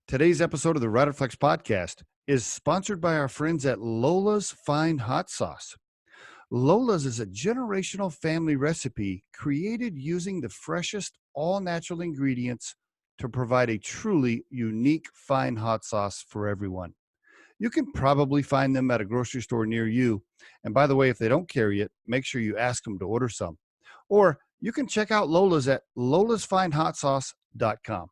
Today's episode of the Riderflex podcast is sponsored by our friends at Lola's Fine Hot Sauce. Lola's is a generational family recipe created using the freshest, all-natural ingredients to provide a truly unique fine hot sauce for everyone. You can probably find them at a grocery store near you. And by the way, if they don't carry it, make sure you ask them to order some. Or you can check out Lola's at lolasfinehotsauce.com.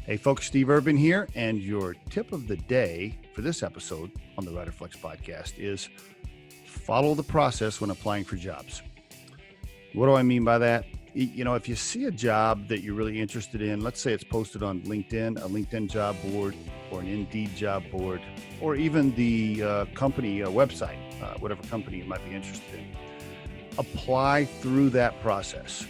Hey folks, Steve Urban here, and your tip of the day for this episode on the Riderflex podcast is follow the process when applying for jobs. What do I mean by that? You know, if you see a job that you're really interested in, let's say it's posted on LinkedIn, a LinkedIn job board, or an Indeed job board, or even the company website, whatever company you might be interested in, apply through that process.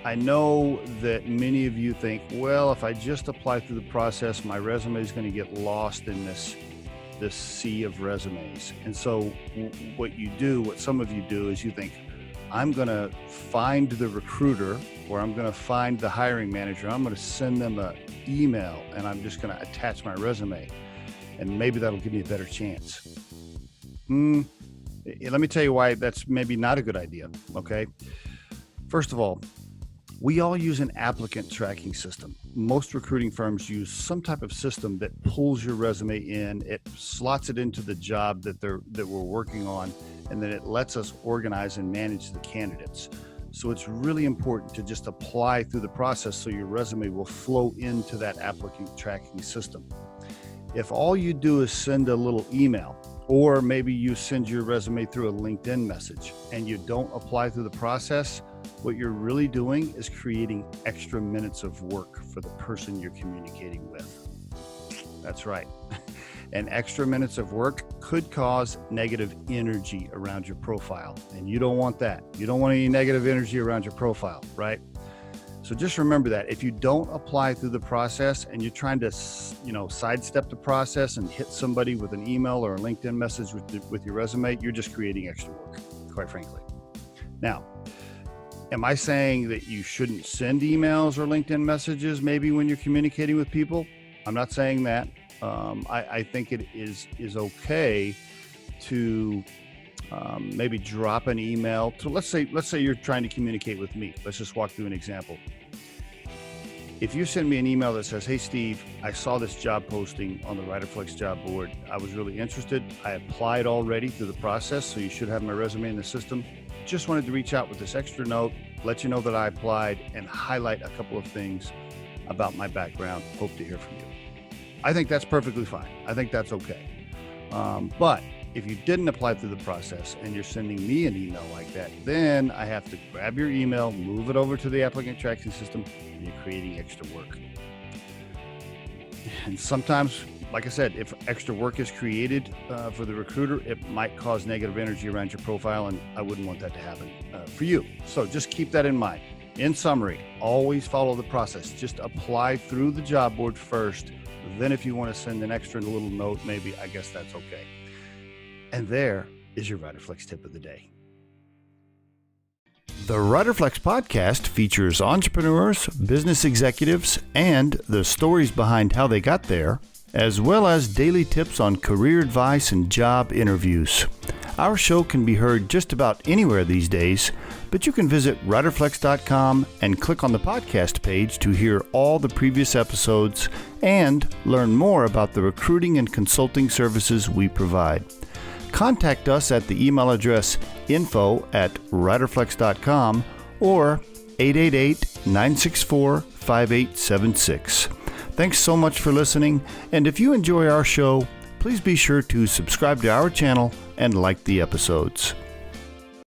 I know that many of you think, well, if I just apply through the process, my resume is going to get lost in this sea of resumes. And so what some of you do is you think, I'm going to find the recruiter, or I'm going to find the hiring manager. I'm going to send them an email, and I'm just going to attach my resume, and maybe that'll give me a better chance. Let me tell you why that's maybe not a good idea, okay? First of all, we all use an applicant tracking system. Most recruiting firms use some type of system that pulls your resume in, it slots it into the job that we're working on, and then it lets us organize and manage the candidates. So it's really important to just apply through the process so your resume will flow into that applicant tracking system. If all you do is send a little email, or maybe you send your resume through a LinkedIn message and you don't apply through the process, what you're really doing is creating extra minutes of work for the person you're communicating with. That's right. And extra minutes of work could cause negative energy around your profile. And you don't want that. You don't want any negative energy around your profile, right? So just remember that if you don't apply through the process and you're trying to, sidestep the process and hit somebody with an email or a LinkedIn message with your resume, you're just creating extra work, quite frankly. Now, am I saying that you shouldn't send emails or LinkedIn messages maybe when you're communicating with people? I'm not saying that. I think it is okay to maybe drop an email to, let's say you're trying to communicate with me. Let's just walk through an example. If you send me an email that says, hey, Steve, I saw this job posting on the Riderflex job board. I was really interested. I applied already through the process, so you should have my resume in the system. Just wanted to reach out with this extra note, let you know that I applied, and highlight a couple of things about my background. Hope to hear from you. I think that's perfectly fine. I think that's okay. But if you didn't apply through the process and you're sending me an email like that, then I have to grab your email, move it over to the applicant tracking system, and you're creating extra work. And sometimes, like I said, if extra work is created for the recruiter, it might cause negative energy around your profile, and I wouldn't want that to happen for you. So just keep that in mind. In summary, always follow the process. Just apply through the job board first. Then if you want to send an extra little note, maybe, I guess that's okay. And there is your Riderflex tip of the day. The Riderflex podcast features entrepreneurs, business executives, and the stories behind how they got there, as well as daily tips on career advice and job interviews. Our show can be heard just about anywhere these days, but you can visit riderflex.com and click on the podcast page to hear all the previous episodes and learn more about the recruiting and consulting services we provide. Contact us at the email address info@riderflex.com or 888-964-5876. Thanks so much for listening, and if you enjoy our show, please be sure to subscribe to our channel and like the episodes.